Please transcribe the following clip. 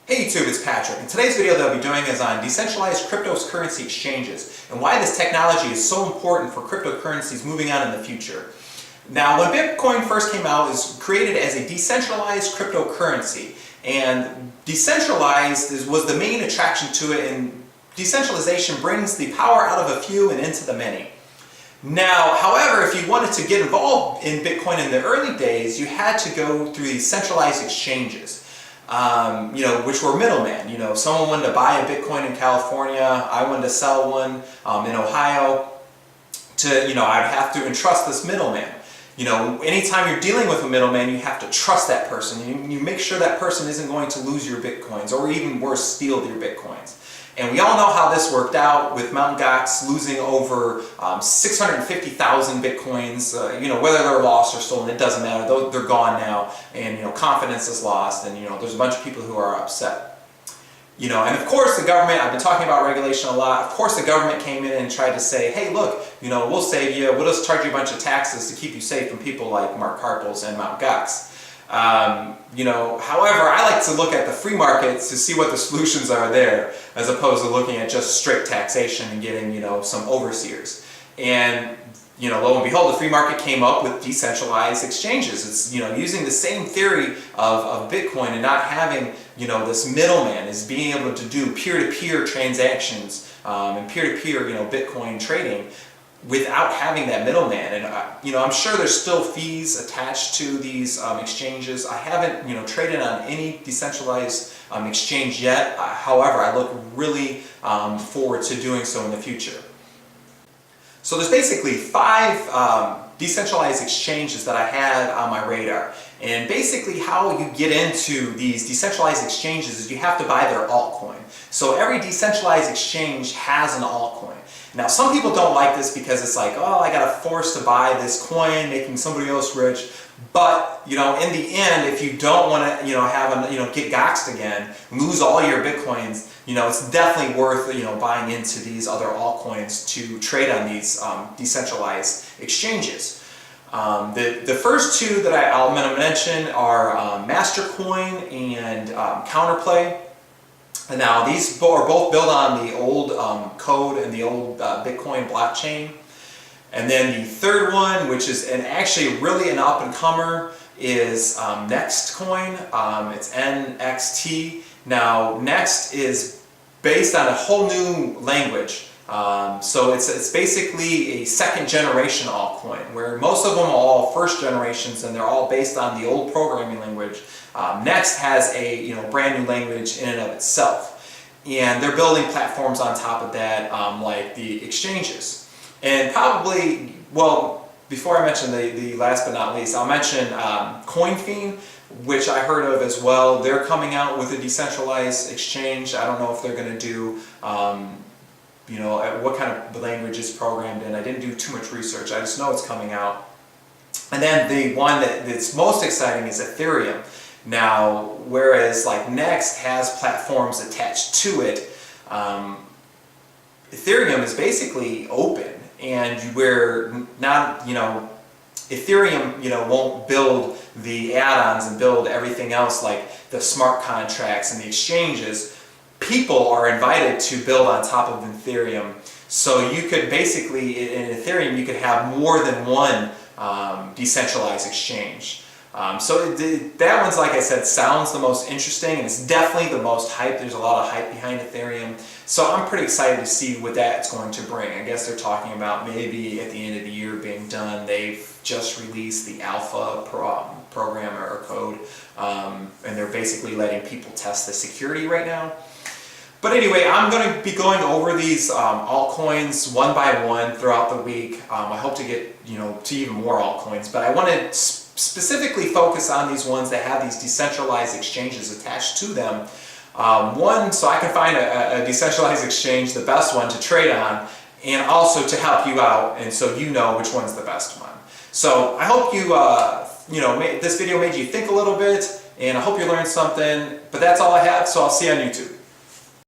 Hey YouTube, it's Patrick. And today's video that I'll be doing is on decentralized cryptocurrency exchanges and why this technology is so important for cryptocurrencies moving on in the future. Now, when Bitcoin first came out, it was created as a decentralized cryptocurrency, and decentralized was the main attraction to it, and decentralization brings the power out of a few and into the many. Now, however, if you wanted to get involved in Bitcoin in the early days, you had to go through these centralized exchanges. Which were middlemen. Someone wanted to buy a Bitcoin in California, I wanted to sell one in Ohio. I'd have to entrust this middleman. Anytime you're dealing with a middleman, you have to trust that person. You make sure that person isn't going to lose your Bitcoins, or even worse, steal your Bitcoins. And we all know how this worked out with Mt. Gox losing over 650,000 Bitcoins. Whether they're lost or stolen, it doesn't matter. They're gone now, and confidence is lost, and there's a bunch of people who are upset. And of course the government, I've been talking about regulation a lot, of course the government came in and tried to say, hey look, we'll save you, we'll just charge you a bunch of taxes to keep you safe from people like Mark Karpels and Mt. Gox. However, I like to look at the free markets to see what the solutions are there, as opposed to looking at just strict taxation and getting, some overseers. And, lo and behold, the free market came up with decentralized exchanges. It's, using the same theory of Bitcoin and not having, this middleman, is being able to do peer-to-peer transactions and peer-to-peer, Bitcoin trading, without having that middleman. And I'm sure there's still fees attached to these exchanges. I haven't traded on any decentralized exchange yet. However, I look really forward to doing so in the future. So there's basically 5 decentralized exchanges that I had on my radar. And basically how you get into these decentralized exchanges is you have to buy their altcoin. So every decentralized exchange has an altcoin. Now, some people don't like this because it's like, oh, I got to force to buy this coin, making somebody else rich. But, in the end, if you don't want to, get goxed again, lose all your Bitcoins, it's definitely worth, buying into these other altcoins to trade on these decentralized exchanges. The first two that I'm going to mention are Mastercoin and Counterparty. And now these are both built on the old code and the old Bitcoin blockchain. And then the third one, which is actually really an up-and-comer, is Nextcoin. It's NXT. Now, Next is based on a whole new language. So it's basically a second-generation altcoin, where most of them are all first generations, and they're all based on the old programming language. Next has a brand new language in and of itself, and they're building platforms on top of that, like the exchanges. And probably, well, before I mention the last but not least, I'll mention CoinFiend, which I heard of as well. They're coming out with a decentralized exchange. I don't know if they're going to do what kind of language is programmed in. I didn't do too much research. I just know it's coming out. And then the one that's most exciting is Ethereum. Now, whereas like Next has platforms attached to it, Ethereum is basically open, and where not, Ethereum, won't build the add-ons and build everything else like the smart contracts and the exchanges. People are invited to build on top of Ethereum. So you could basically, in Ethereum, you could have more than one decentralized exchange. So that one's, like I said, sounds the most interesting, and it's definitely the most hype. There's a lot of hype behind Ethereum. So I'm pretty excited to see what that's going to bring. I guess they're talking about maybe at the end of the year being done. They've just released the alpha program or code, and they're basically letting people test the security right now. But anyway, I'm going to be going over these altcoins one by one throughout the week. I hope to get to even more altcoins, but I want to specifically focus on these ones that have these decentralized exchanges attached to them. One, so I can find a decentralized exchange, the best one to trade on, and also to help you out, and so you know which one's the best one. So I hope this video made you think a little bit, and I hope you learned something. But that's all I have, so I'll see you on YouTube.